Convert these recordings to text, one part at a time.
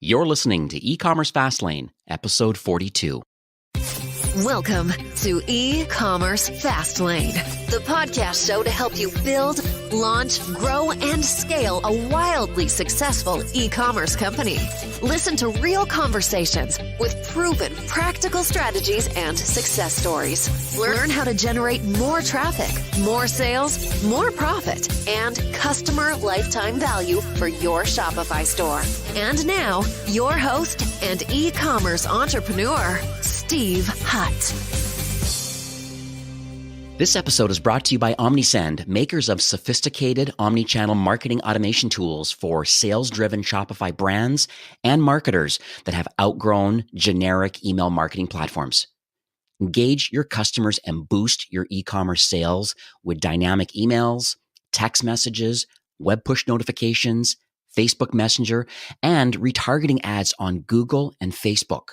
You're listening to E-Commerce Fastlane, episode 42. Welcome to E-Commerce Fastlane, the podcast show to help you build, launch, grow, and scale a wildly successful e-commerce company. Listen to real conversations with proven practical strategies and success stories. Learn how to generate more traffic, more sales, more profit, and customer lifetime value for your Shopify store. And now, your host and e-commerce entrepreneur, Steve Hutt. This episode is brought to you by Omnisend, makers of sophisticated omnichannel marketing automation tools for sales-driven Shopify brands and marketers that have outgrown generic email marketing platforms. Engage your customers and boost your e-commerce sales with dynamic emails, text messages, web push notifications, Facebook Messenger, and retargeting ads on Google and Facebook.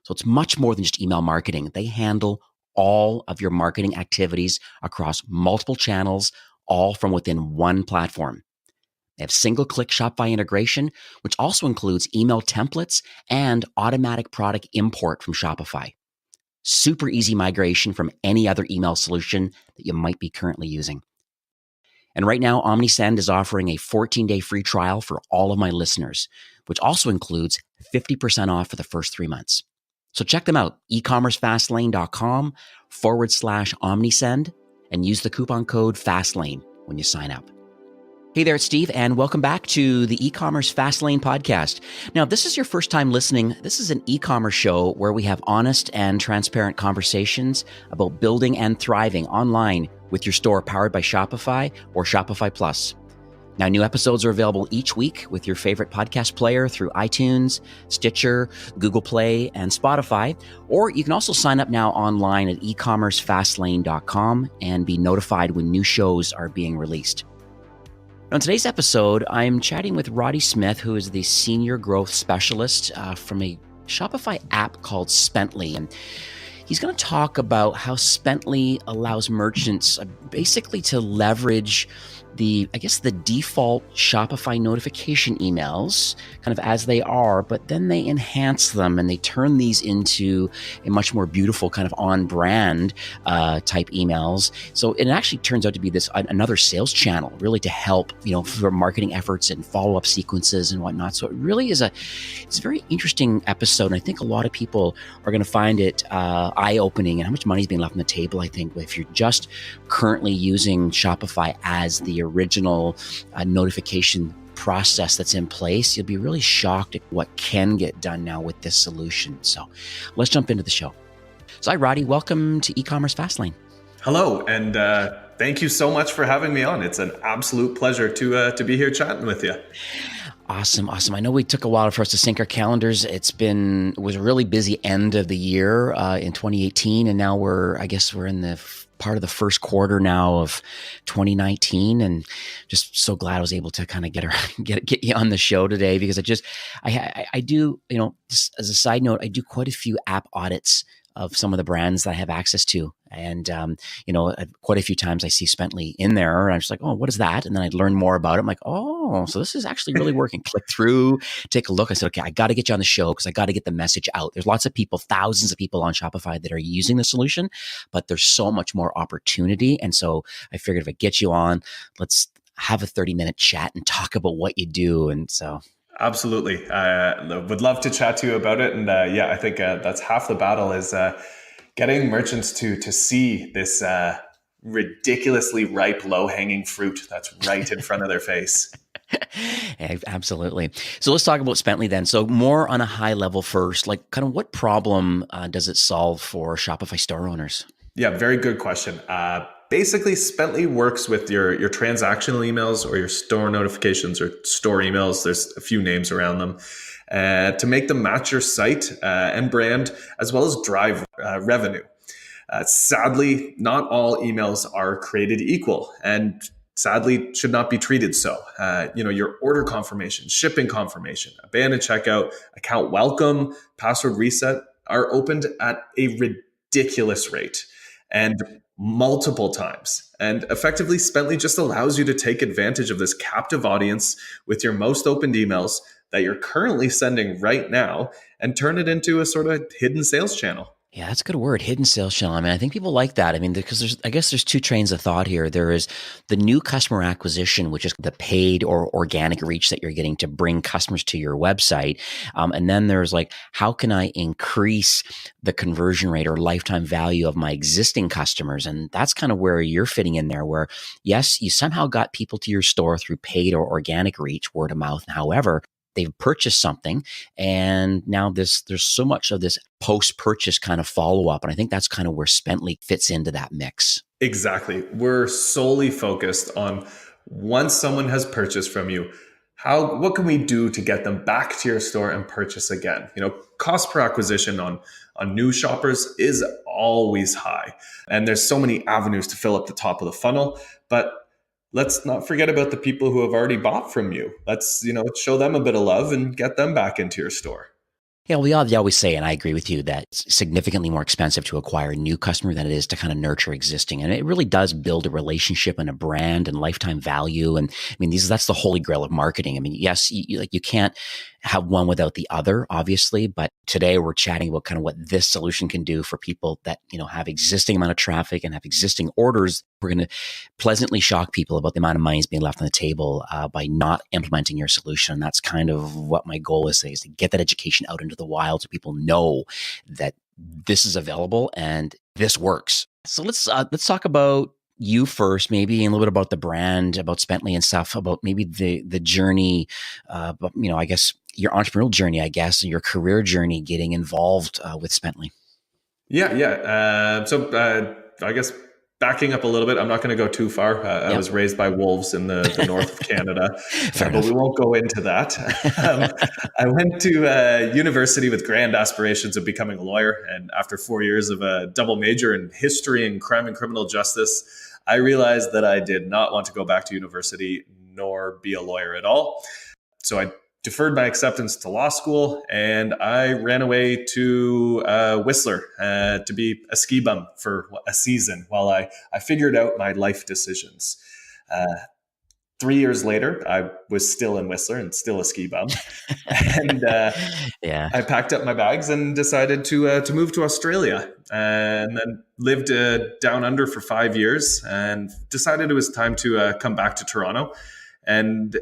So it's much more than just email marketing. They handle all of your marketing activities across multiple channels, all from within one platform. They have single-click Shopify integration, which also includes email templates and automatic product import from Shopify. Super easy migration from any other email solution that you might be currently using. And right now, Omnisend is offering a 14-day free trial for all of my listeners, which also includes 50% off for the first 3 months. So check them out, ecommercefastlane.com/Omnisend, and use the coupon code FASTLANE when you sign up. Hey there, it's Steve, and welcome back to the E-Commerce Fastlane podcast. Now, if this is your first time listening, this is an e-commerce show where we have honest and transparent conversations about building and thriving online with your store powered by Shopify or Shopify Plus. Now, new episodes are available each week with your favorite podcast player through iTunes, Stitcher, Google Play, and Spotify. Or you can also sign up now online at ecommercefastlane.com and be notified when new shows are being released. Now, in today's episode, I'm chatting with Roddy Smith, who is the Senior Growth Specialist from a Shopify app called Spently. And he's going to talk about how Spently allows merchants basically to leverage the default Shopify notification emails kind of as they are, but then they enhance them and they turn these into a much more beautiful kind of on-brand type emails. So it actually turns out to be this another sales channel really to help, for marketing efforts and follow-up sequences and whatnot. So it really is it's a very interesting episode. And I think a lot of people are going to find it eye-opening and how much money is being left on the table. I think if you're just currently using Shopify as the original notification process that's in place, you'll be really shocked at what can get done now with this solution. So let's jump into the show. So hi, Roddy. Welcome to E-Commerce Fastlane. Hello, and thank you so much for having me on. It's an absolute pleasure to be here chatting with you. Awesome. I know it took a while for us to sync our calendars. It was a really busy end of the year in 2018, and now we're in the part of the first quarter now of 2019, and just so glad I was able to kind of get you on the show today, because I do, just as a side note, I do quite a few app audits of some of the brands that I have access to. And, quite a few times I see Spently in there and I'm just like, oh, what is that? And then I learn more about it. I'm like, oh, so this is actually really working. Click through, take a look. I said, okay, I got to get you on the show because I got to get the message out. There's lots of people, thousands of people on Shopify that are using the solution, but there's so much more opportunity. And so I figured if I get you on, let's have a 30-minute chat and talk about what you do. And so... Absolutely. Would love to chat to you about it. And I think that's half the battle is getting merchants to see this ridiculously ripe, low-hanging fruit that's right in front of their face. Absolutely. So let's talk about Spently then. So more on a high level first, like kind of what problem does it solve for Shopify store owners? Yeah, very good question. Basically, Spently works with your transactional emails or your store notifications or store emails. There's a few names around them to make them match your site and brand, as well as drive revenue. Sadly, not all emails are created equal, and sadly should not be treated so. Your order confirmation, shipping confirmation, abandoned checkout, account welcome, password reset are opened at a ridiculous rate and multiple times. And effectively, Spently just allows you to take advantage of this captive audience with your most opened emails that you're currently sending right now and turn it into a sort of hidden sales channel. Yeah, that's a good word, hidden sales channel. I mean, I think people like that. I mean, because I guess there's two trains of thought here. There is the new customer acquisition, which is the paid or organic reach that you're getting to bring customers to your website. And then there's like, how can I increase the conversion rate or lifetime value of my existing customers? And that's kind of where you're fitting in there, where yes, you somehow got people to your store through paid or organic reach, word of mouth. However, they've purchased something, and now there's so much of this post-purchase kind of follow-up, and I think that's kind of where Spently fits into that mix. Exactly. We're solely focused on once someone has purchased from you, what can we do to get them back to your store and purchase again? Cost per acquisition on new shoppers is always high, and there's so many avenues to fill up the top of the funnel, but let's not forget about the people who have already bought from you. Let's, show them a bit of love and get them back into your store. Yeah, we always say, and I agree with you, that it's significantly more expensive to acquire a new customer than it is to kind of nurture existing. And it really does build a relationship and a brand and lifetime value. And I mean, that's the holy grail of marketing. I mean, yes, you can't have one without the other, obviously. But today we're chatting about kind of what this solution can do for people that, have existing amount of traffic and have existing orders. We're going to pleasantly shock people about the amount of money is being left on the table by not implementing your solution. That's kind of what my goal is to get that education out into the wild so people know that this is available and this works. So let's talk about you first, maybe, and a little bit about the brand, about Spently and stuff, about maybe the journey, I guess your entrepreneurial journey, I guess, and your career journey getting involved with Spently. Yeah. So I guess backing up a little bit, I'm not going to go too far. I was raised by wolves in the north of Canada, but we won't go into that. I went to university with grand aspirations of becoming a lawyer. And after 4 years of a double major in history and crime and criminal justice, I realized that I did not want to go back to university nor be a lawyer at all. So I deferred my acceptance to law school, and I ran away to Whistler to be a ski bum for a season while I figured out my life decisions. 3 years later, I was still in Whistler and still a ski bum. And I packed up my bags and decided to move to Australia, and then lived down under for 5 years and decided it was time to come back to Toronto. And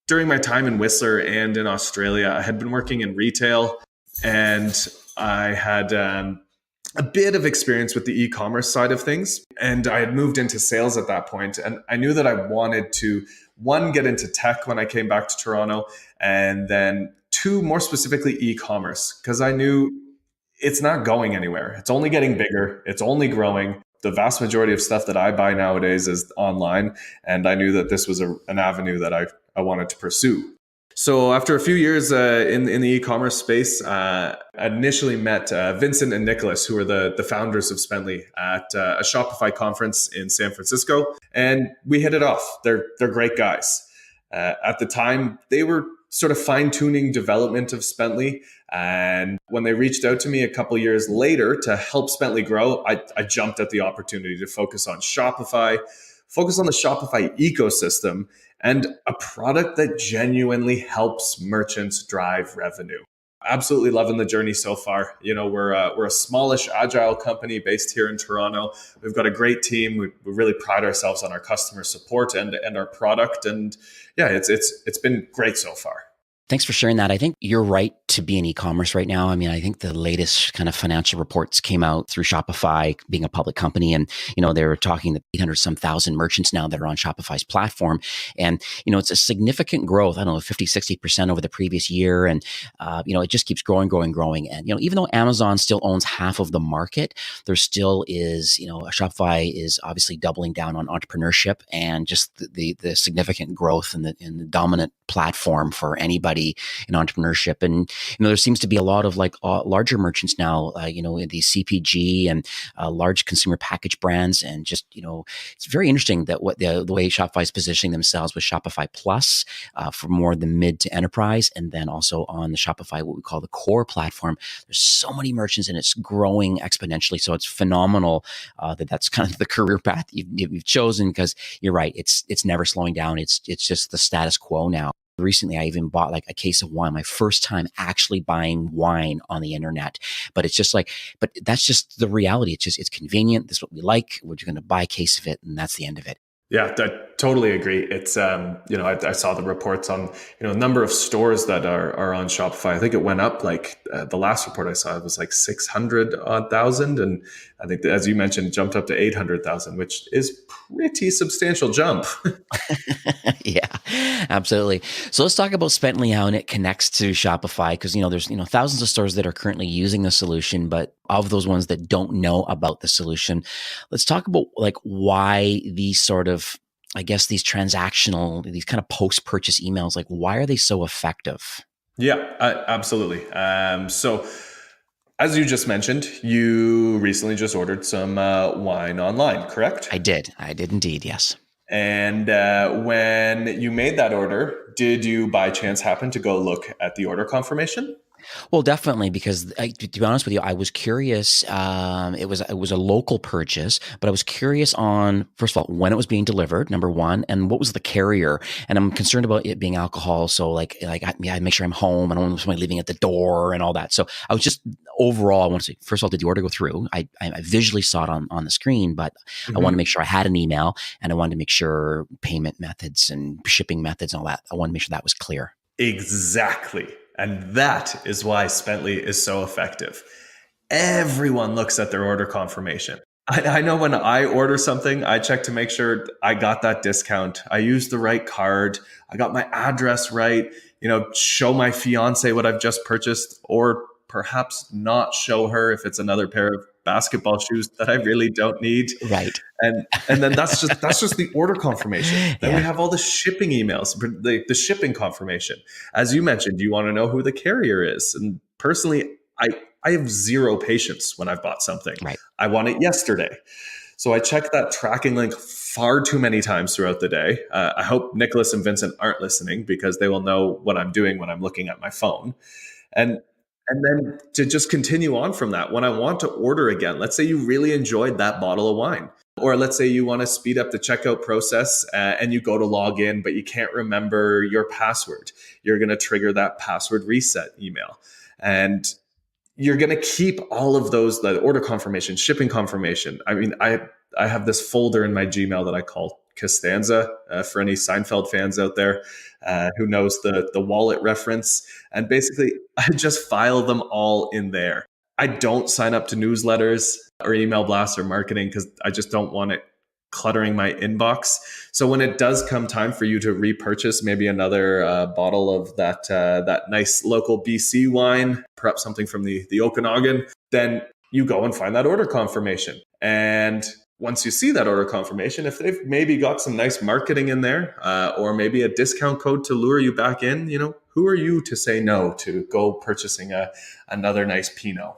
during my time in Whistler and in Australia, I had been working in retail, and I had a bit of experience with the e-commerce side of things. And I had moved into sales at that point. And I knew that I wanted to, one, get into tech when I came back to Toronto, and then two, more specifically, e-commerce, because I knew it's not going anywhere. It's only getting bigger. It's only growing. The vast majority of stuff that I buy nowadays is online. And I knew that this was an avenue that I wanted to pursue. So after a few years in the e-commerce space, I initially met Vincent and Nicholas, who are the founders of Spently, at a Shopify conference in San Francisco. And we hit it off. They're great guys. At the time, they were sort of fine-tuning development of Spently. And when they reached out to me a couple of years later to help Spently grow, I jumped at the opportunity to focus on Shopify, focus on the Shopify ecosystem, and a product that genuinely helps merchants drive revenue. Absolutely loving the journey so far. We're a smallish, agile company based here in Toronto. We've got a great team. We really pride ourselves on our customer support and our product. And yeah, it's been great so far. Thanks for sharing that. I think you're right to be in e-commerce right now. I mean, I think the latest kind of financial reports came out through Shopify being a public company. And, they were talking that 800-some thousand merchants now that are on Shopify's platform. And, it's a significant growth. I don't know, 50, 60% over the previous year. And, it just keeps growing. And, even though Amazon still owns half of the market, there still is, Shopify is obviously doubling down on entrepreneurship and just the significant growth and the dominant platform for anybody in entrepreneurship. And, there seems to be a lot of larger merchants now, the CPG and large consumer package brands. And just, it's very interesting that what the way Shopify is positioning themselves with Shopify Plus for more the mid to enterprise. And then also on the Shopify, what we call the core platform, there's so many merchants and it's growing exponentially. So it's phenomenal that's kind of the career path you've chosen, because you're right. It's never slowing down. It's just the status quo now. Recently, I even bought like a case of wine, my first time actually buying wine on the internet. But it's just like, but that's just the reality. It's convenient. This is what we like. We're just going to buy a case of it, and that's the end of it. Yeah, I totally agree. It's I saw the reports on number of stores that are on Shopify. I think it went up like the last report I saw, it was like 600,000, and I think that, as you mentioned, it jumped up to 800,000, which is pretty substantial jump. Yeah, absolutely. So let's talk about Spently, how it connects to Shopify, because there's thousands of stores that are currently using the solution, but of those ones that don't know about the solution, let's talk about like why these sort of, I guess, these transactional, these kind of post-purchase emails, like why are they so effective? Yeah, absolutely. So as you just mentioned, you recently just ordered some wine online, correct? I did indeed, yes. And when you made that order, did you by chance happen to go look at the order confirmation? Well, definitely, because to be honest with you, I was curious. It was a local purchase, but I was curious on, first of all, when it was being delivered, number one, and what was the carrier. And I'm concerned about it being alcohol, so I make sure I'm home. I don't want somebody leaving at the door and all that. So I was just overall, I want to say, first of all, did the order go through? I visually saw it on the screen, but I wanted to make sure I had an email, and I wanted to make sure payment methods and shipping methods and all that. I wanted to make sure that was clear. Exactly. And that is why Spently is so effective. Everyone looks at their order confirmation. I know when I order something, I check to make sure I got that discount. I used the right card. I got my address right. Show my fiance what I've just purchased, or perhaps not show her if it's another pair of basketball shoes that I really don't need. Right. And then that's just the order confirmation. Then we have all the shipping emails, the shipping confirmation. As you mentioned, you want to know who the carrier is. And personally, I have zero patience when I've bought something. Right. I want it yesterday. So I check that tracking link far too many times throughout the day. I hope Nicholas and Vincent aren't listening, because they will know what I'm doing when I'm looking at my phone. And then to just continue on from that, when I want to order again, let's say you really enjoyed that bottle of wine, or let's say you want to speed up the checkout process and you go to log in, but you can't remember your password. You're going to trigger that password reset email. And you're going to keep all of those, the order confirmation, shipping confirmation. I mean, I have this folder in my Gmail that I call Costanza, for any Seinfeld fans out there who knows the wallet reference. And basically, I just file them all in there. I don't sign up to newsletters or email blasts or marketing, because I just don't want it cluttering my inbox. So when it does come time for you to repurchase maybe another bottle of that nice local BC wine, perhaps something from the Okanagan, then you go and find that order confirmation. And once you see that order confirmation, if they've maybe got some nice marketing in there, or maybe a discount code to lure you back in, who are you to say no to go purchasing another nice Pinot?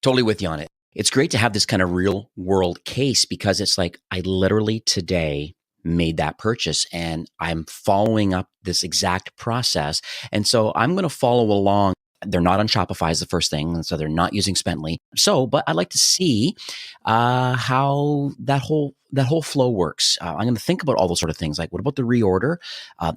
Totally with you on it. It's great to have this kind of real world case, because it's like, I literally today made that purchase and I'm following up this exact process. And so I'm going to follow along. They're not on Shopify is the first thing. So they're not using Spently. But I'd like to see how that whole flow works. I'm going to think about all those sort of things. Like, what about the reorder?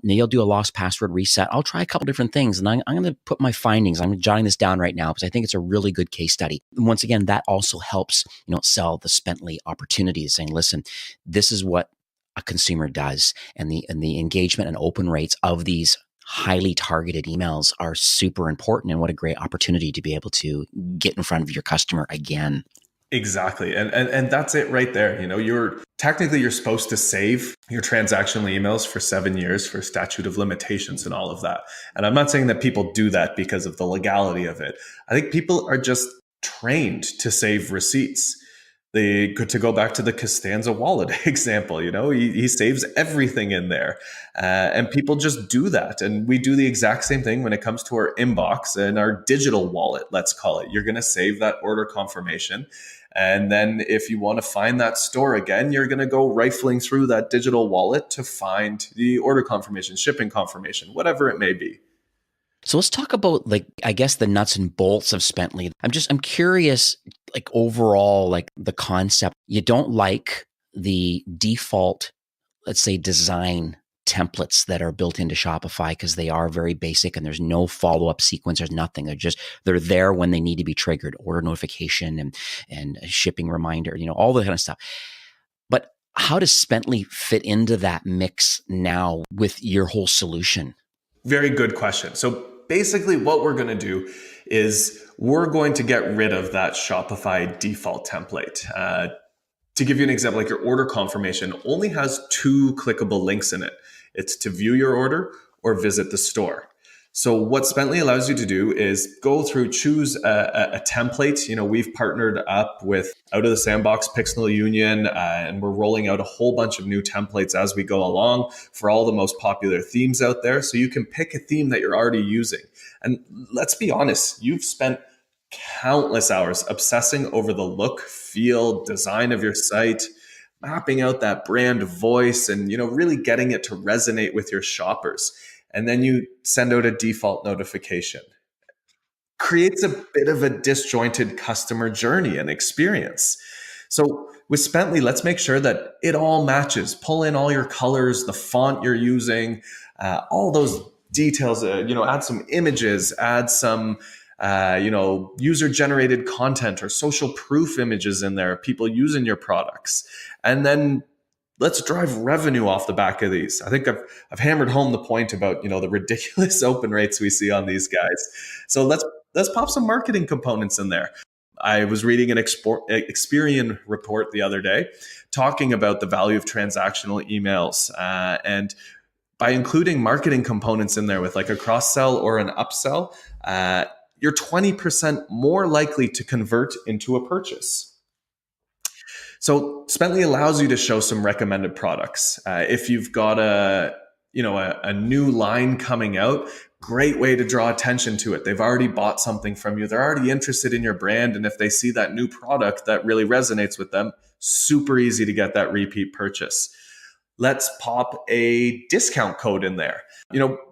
Maybe I'll do a lost password reset. I'll try a couple different things, and I'm going to put my findings. I'm jotting this down right now because I think it's a really good case study. And once again, that also helps sell the Spently opportunities, saying, listen, this is what a consumer does, and the engagement and open rates of these highly targeted emails are super important, and what a great opportunity to be able to get in front of your customer again. Exactly. And that's it right there. You're supposed to save your transactional emails for 7 years for statute of limitations and all of that. And I'm not saying that people do that because of the legality of it. I think people are just trained to save receipts. To go back to the Costanza wallet example, he saves everything in there. And people just do that. And we do the exact same thing when it comes to our inbox and our digital wallet, let's call it. You're going to save that order confirmation. And then if you want to find that store again, you're going to go rifling through that digital wallet to find the order confirmation, shipping confirmation, whatever it may be. So let's talk about, I guess, the nuts and bolts of Spently. I'm curious, overall, the concept. You don't like the default, let's say, design templates that are built into Shopify because they are very basic and there's no follow-up sequence. There's nothing. They're there when they need to be triggered, order notification and a shipping reminder, all that kind of stuff. But how does Spently fit into that mix now with your whole solution? Very good question. So basically what we're going to do is we're going to get rid of that Shopify default template. To give you an example, like your order confirmation only has 2 clickable links in it. It's to view your order or visit the store. So what Spently allows you to do is go through, choose a template. We've partnered up with Out of the Sandbox, Pixel Union, and we're rolling out a whole bunch of new templates as we go along for all the most popular themes out there. So you can pick a theme that you're already using. And let's be honest, you've spent countless hours obsessing over the look, feel, design of your site, mapping out that brand voice and, really getting it to resonate with your shoppers. And then you send out a default notification. Creates a bit of a disjointed customer journey and experience. So with Spently, let's make sure that it all matches. Pull in all your colors, the font you're using, all those details, add some images, add some user-generated content or social proof images in there, people using your products. And then let's drive revenue off the back of these. I think I've hammered home the point about, the ridiculous open rates we see on these guys. So let's pop some marketing components in there. I was reading an Experian report the other day talking about the value of transactional emails. And by including marketing components in there with like a cross-sell or an upsell, you're 20% more likely to convert into a purchase. So Spently allows you to show some recommended products. If you've got a new line coming out, great way to draw attention to it. They've already bought something from you. They're already interested in your brand. And if they see that new product that really resonates with them, super easy to get that repeat purchase. Let's pop a discount code in there.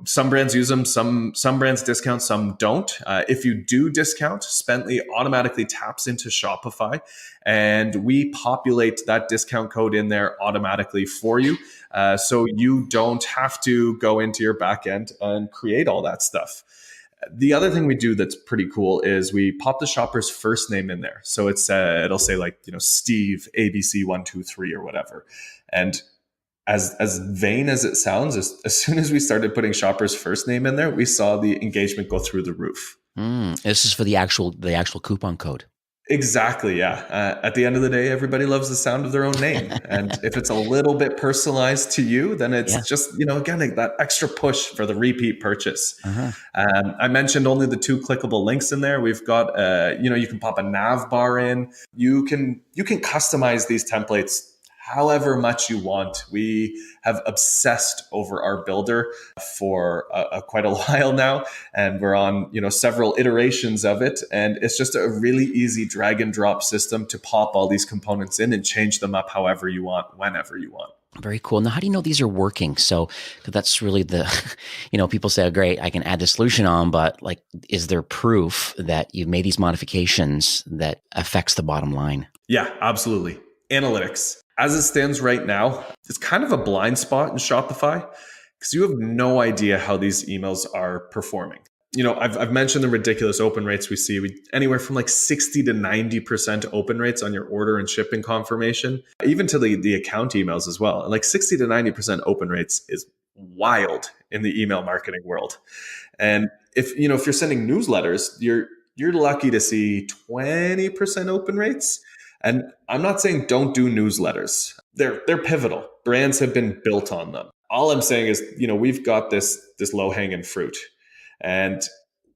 Some brands use them, some brands discount, some don't. If you do discount, Spently automatically taps into Shopify and we populate that discount code in there automatically for you. So you don't have to go into your back end and create all that stuff. The other thing we do that's pretty cool is we pop the shopper's first name in there. So it'll say like, Steve, ABC123 or whatever. And as vain as it sounds, as soon as we started putting shopper's first name in there, we saw the engagement go through the roof. This is for the actual coupon code. Exactly, yeah. At the end of the day, everybody loves the sound of their own name. And if it's a little bit personalized to you, then it's just, again, that extra push for the repeat purchase. Uh-huh. I mentioned only the 2 clickable links in there. We've got, you can pop a nav bar in. You can customize these templates however much you want. We have obsessed over our builder for quite a while now, and we're on several iterations of it. And it's just a really easy drag and drop system to pop all these components in and change them up however you want, whenever you want. Very cool. Now, how do you know these are working? So that's really people say, oh, great, I can add the solution on, but is there proof that you've made these modifications that affects the bottom line? Yeah, absolutely. Analytics. As it stands right now, it's kind of a blind spot in Shopify because you have no idea how these emails are performing. I've mentioned the ridiculous open rates we see. Anywhere from 60 to 90% open rates on your order and shipping confirmation, even to the account emails as well. And 60 to 90% open rates is wild in the email marketing world. And if you're sending newsletters, you're lucky to see 20% open rates. And I'm not saying don't do newsletters. They're pivotal. Brands have been built on them. All I'm saying is, we've got this low-hanging fruit. And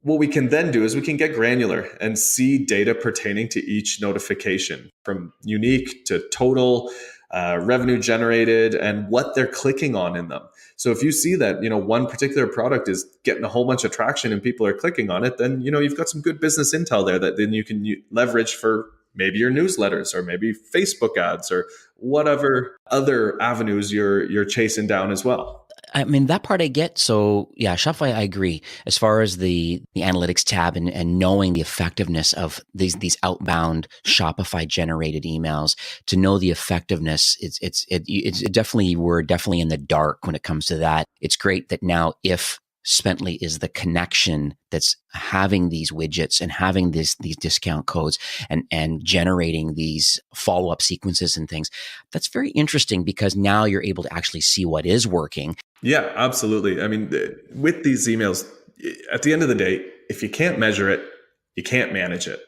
what we can then do is we can get granular and see data pertaining to each notification, from unique to total, revenue generated, and what they're clicking on in them. So if you see that, one particular product is getting a whole bunch of traction and people are clicking on it, then, you've got some good business intel there that then you can leverage for maybe your newsletters or maybe Facebook ads or whatever other avenues you're chasing down as well. I mean, that part I get. So yeah, Shopify, I agree. As far as the analytics tab and knowing the effectiveness of these outbound Shopify generated emails, to know the effectiveness, it's definitely, we're definitely in the dark when it comes to that. It's great that now, if Spently is the connection that's having these widgets and having these discount codes and generating these follow-up sequences and things. That's very interesting, because now you're able to actually see what is working. Yeah, absolutely. I mean, with these emails, at the end of the day, if you can't measure it, you can't manage it.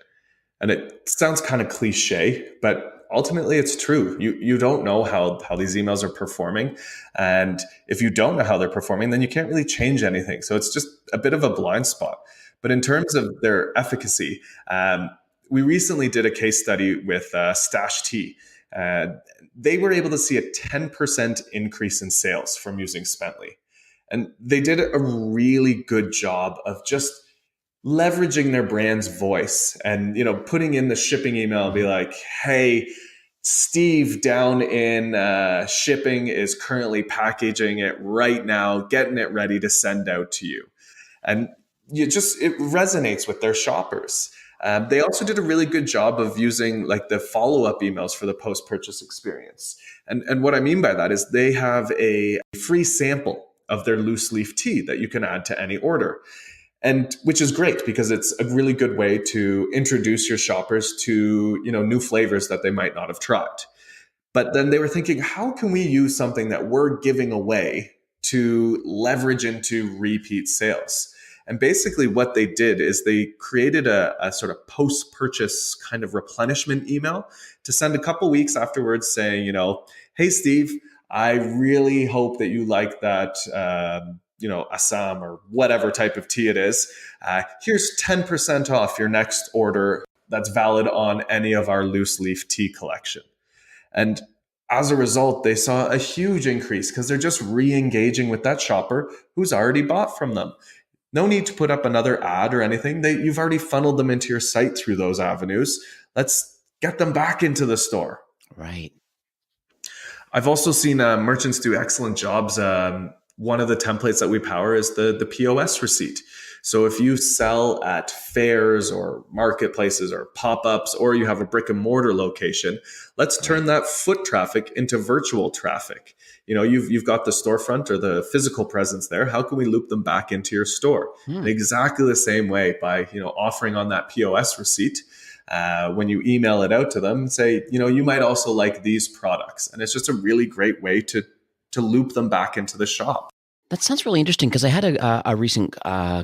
And it sounds kind of cliche, but ultimately it's true. You don't know how these emails are performing. And if you don't know how they're performing, then you can't really change anything. So it's just a bit of a blind spot. But in terms of their efficacy, we recently did a case study with Stash Tea. They were able to see a 10% increase in sales from using Spently. And they did a really good job of just leveraging their brand's voice and, putting in the shipping email and be like, hey, Steve down in shipping is currently packaging it right now, getting it ready to send out to you. And it resonates with their shoppers. They also did a really good job of using like the follow-up emails for the post-purchase experience. And what I mean by that is they have a free sample of their loose leaf tea that you can add to any order. And which is great, because it's a really good way to introduce your shoppers to, new flavors that they might not have tried. But then they were thinking, how can we use something that we're giving away to leverage into repeat sales? And basically what they did is they created a sort of post-purchase kind of replenishment email to send a couple weeks afterwards saying, hey, Steve, I really hope that you like that, Assam or whatever type of tea it is. Here's 10% off your next order that's valid on any of our loose leaf tea collection. And as a result, they saw a huge increase because they're just re-engaging with that shopper who's already bought from them. No need to put up another ad or anything. You've already funneled them into your site through those avenues. Let's get them back into the store. Right. I've also seen merchants do excellent jobs. One of the templates that we power is the POS receipt. So if you sell at fairs or marketplaces or pop-ups, or you have a brick and mortar location, let's turn that foot traffic into virtual traffic. You've got the storefront or the physical presence there. How can we loop them back into your store? In exactly the same way, by offering on that POS receipt. When you email it out to them, say, you might also like these products. And it's just a really great way to loop them back into the shop. That sounds really interesting, because I had a recent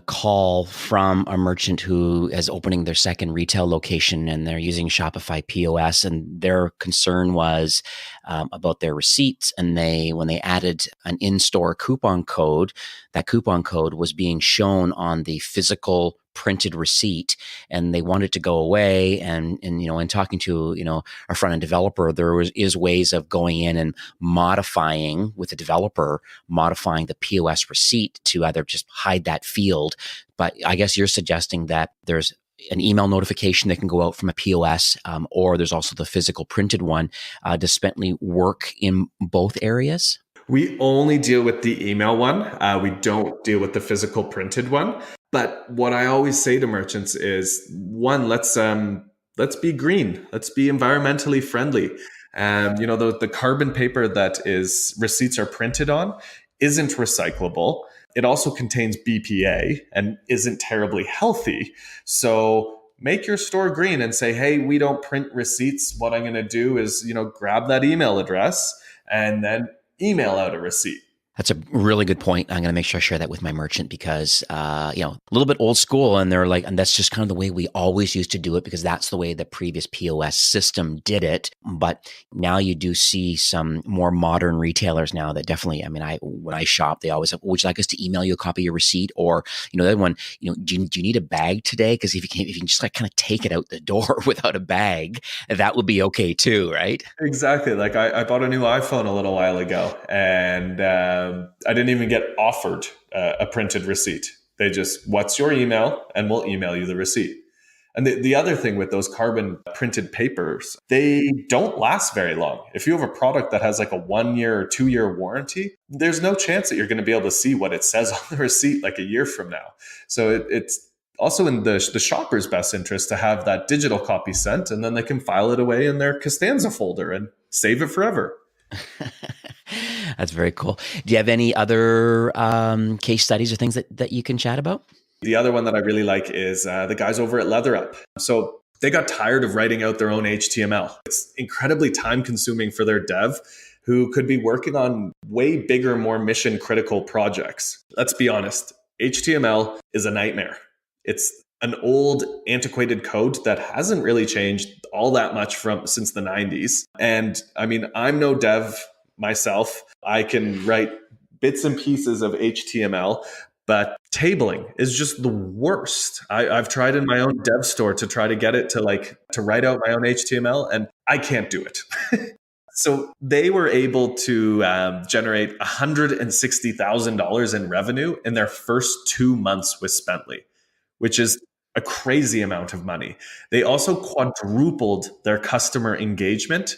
call from a merchant who is opening their second retail location, and they're using Shopify POS, and their concern was about their receipts. And when they added an in-store coupon code, that coupon code was being shown on the physical printed receipt, and they wanted to go away. And in talking to our front end developer, there is ways of going in and modifying with the developer, modifying the POS receipt to either just hide that field. But I guess you're suggesting that there's an email notification that can go out from a POS, or there's also the physical printed one. Does Spently work in both areas? We only deal with the email one. We don't deal with the physical printed one. But what I always say to merchants is, one, let's be green. Let's be environmentally friendly. The carbon paper that receipts are printed on isn't recyclable. It also contains BPA and isn't terribly healthy. So make your store green and say, hey, we don't print receipts. What I'm going to do is, grab that email address and then email out a receipt. That's a really good point. I'm going to make sure I share that with my merchant, because, a little bit old school, and they're like, and that's just kind of the way we always used to do it, because that's the way the previous POS system did it. But now you do see some more modern retailers now that definitely, when I shop, they always have, would you like us to email you a copy of your receipt? Or, the other one, do you need a bag today? Because if you can just like kind of take it out the door without a bag, that would be okay too, right? Exactly. Like I bought a new iPhone a little while ago, and I didn't even get offered a printed receipt. They just, what's your email? And we'll email you the receipt. And the other thing with those carbon printed papers, they don't last very long. If you have a product that has like a 1 year or 2 year warranty, there's no chance that you're going to be able to see what it says on the receipt like a year from now. So it's also in the shopper's best interest to have that digital copy sent, and then they can file it away in their Costanza folder and save it forever. That's very cool. Do you have any other case studies or things that you can chat about? The other one that I really like is the guys over at LeatherUp. So they got tired of writing out their own HTML. It's incredibly time consuming for their dev who could be working on way bigger, more mission critical projects. Let's be honest, HTML is a nightmare. It's an old, antiquated code that hasn't really changed all that much since the 90s. And I mean, I'm no dev myself. I can write bits and pieces of HTML, but tabling is just the worst. I've tried in my own dev store to try to get it to write out my own HTML, and I can't do it. So they were able to generate $160,000 in revenue in their first 2 months with Spently, which is a crazy amount of money. They also quadrupled their customer engagement.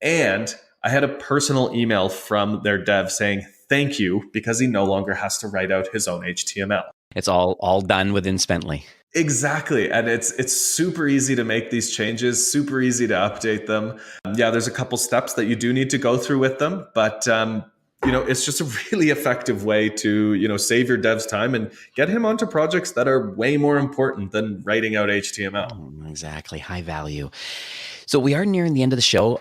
And I had a personal email from their dev saying, thank you, because he no longer has to write out his own HTML. It's all done within Spently. Exactly. And it's super easy to make these changes, super easy to update them. Yeah, there's a couple steps that you do need to go through with them, but it's just a really effective way to, save your dev's time and get him onto projects that are way more important than writing out HTML. Exactly. High value. So we are nearing the end of the show.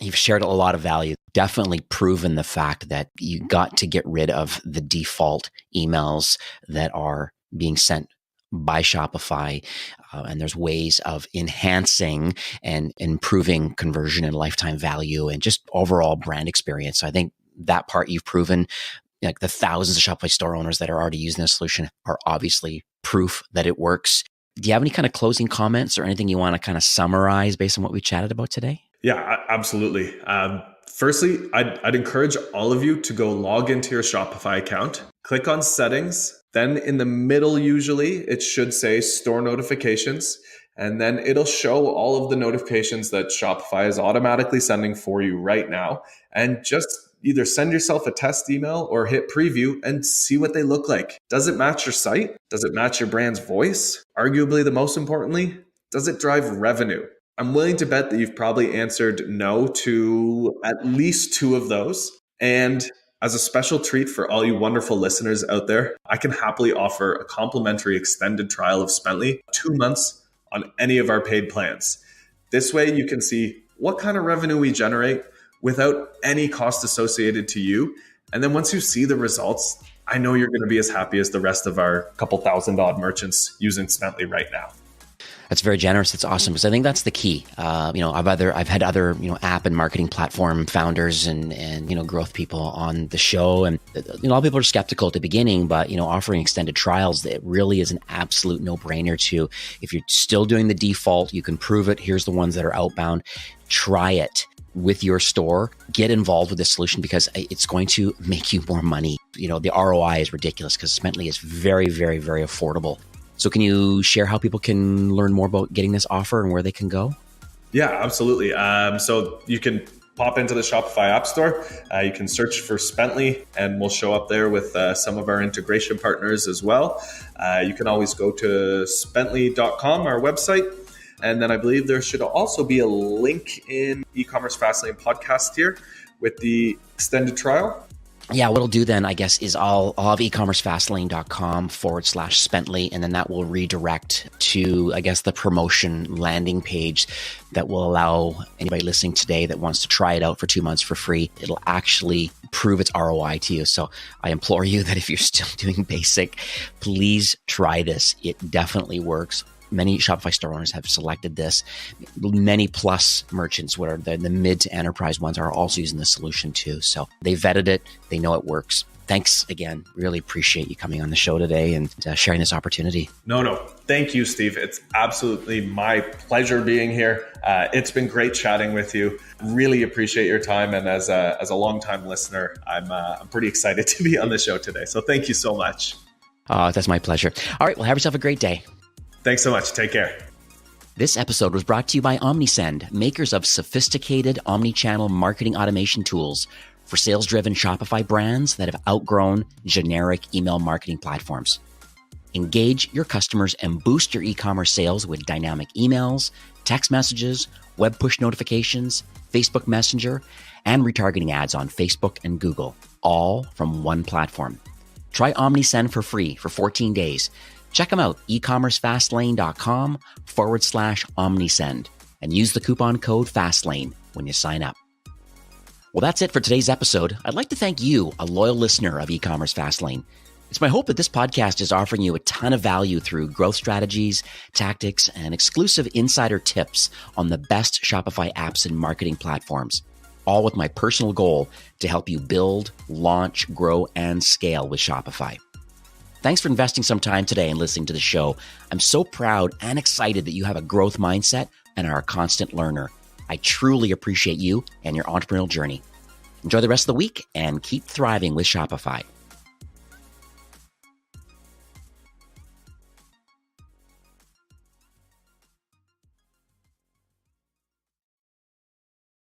You've shared a lot of value, definitely proven the fact that you got to get rid of the default emails that are being sent by Shopify. And there's ways of enhancing and improving conversion and lifetime value and just overall brand experience. So I think that part you've proven. Like the thousands of Shopify store owners that are already using this solution are obviously proof that it works. Do you have any kind of closing comments or anything you want to kind of summarize based on what we chatted about today? Yeah, absolutely. Firstly, I'd encourage all of you to go log into your Shopify account, click on settings. Then in the middle, usually it should say store notifications. And then it'll show all of the notifications that Shopify is automatically sending for you right now. And just either send yourself a test email or hit preview and see what they look like. Does it match your site? Does it match your brand's voice? Arguably, the most importantly, does it drive revenue? I'm willing to bet that you've probably answered no to at least 2 of those. And as a special treat for all you wonderful listeners out there, I can happily offer a complimentary extended trial of Spently, 2 months on any of our paid plans. This way you can see what kind of revenue we generate without any cost associated to you. And then once you see the results, I know you're going to be as happy as the rest of our couple thousand odd merchants using Spently right now. That's very generous. It's awesome because I think that's the key. I've had other app and marketing platform founders and growth people on the show, and a lot of people are skeptical at the beginning, but offering extended trials, it really is an absolute no-brainer. To if you're still doing the default, you can prove it. Here's the ones that are outbound. Try it with your store. Get involved with this solution because it's going to make you more money. The ROI is ridiculous because Spently is very, very, very affordable. So can you share how people can learn more about getting this offer and where they can go? Yeah, absolutely. So you can pop into the Shopify App Store. You can search for Spently and we'll show up there with some of our integration partners as well. You can always go to spently.com, our website. And then I believe there should also be a link in e-commerce Fastlane podcast here with the extended trial. Yeah, what I'll do then, I guess, is I'll have ecommercefastlane.com/Spently, and then that will redirect to, I guess, the promotion landing page that will allow anybody listening today that wants to try it out for 2 months for free. It'll actually prove its ROI to you. So I implore you that if you're still doing basic, please try this. It definitely works. Many Shopify store owners have selected this. Many plus merchants, what are the mid to enterprise ones, are also using the solution too. So they vetted it. They know it works. Thanks again. Really appreciate you coming on the show today and sharing this opportunity. No. Thank you, Steve. It's absolutely my pleasure being here. It's been great chatting with you. Really appreciate your time. And as a longtime listener, I'm pretty excited to be on the show today. So thank you so much. That's my pleasure. All right. Well, have yourself a great day. Thanks so much. Take care. This episode was brought to you by OmniSend, makers of sophisticated omni-channel marketing automation tools for sales-driven Shopify brands that have outgrown generic email marketing platforms. Engage your customers and boost your e-commerce sales with dynamic emails, text messages, web push notifications, Facebook Messenger, and retargeting ads on Facebook and Google, all from one platform. Try OmniSend for free for 14 days. Check them out, ecommercefastlane.com/OmniSend, and use the coupon code FASTLANE when you sign up. Well, that's it for today's episode. I'd like to thank you, a loyal listener of E-commerce Fastlane. It's my hope that this podcast is offering you a ton of value through growth strategies, tactics, and exclusive insider tips on the best Shopify apps and marketing platforms, all with my personal goal to help you build, launch, grow, and scale with Shopify. Thanks for investing some time today and listening to the show. I'm so proud and excited that you have a growth mindset and are a constant learner. I truly appreciate you and your entrepreneurial journey. Enjoy the rest of the week and keep thriving with Shopify.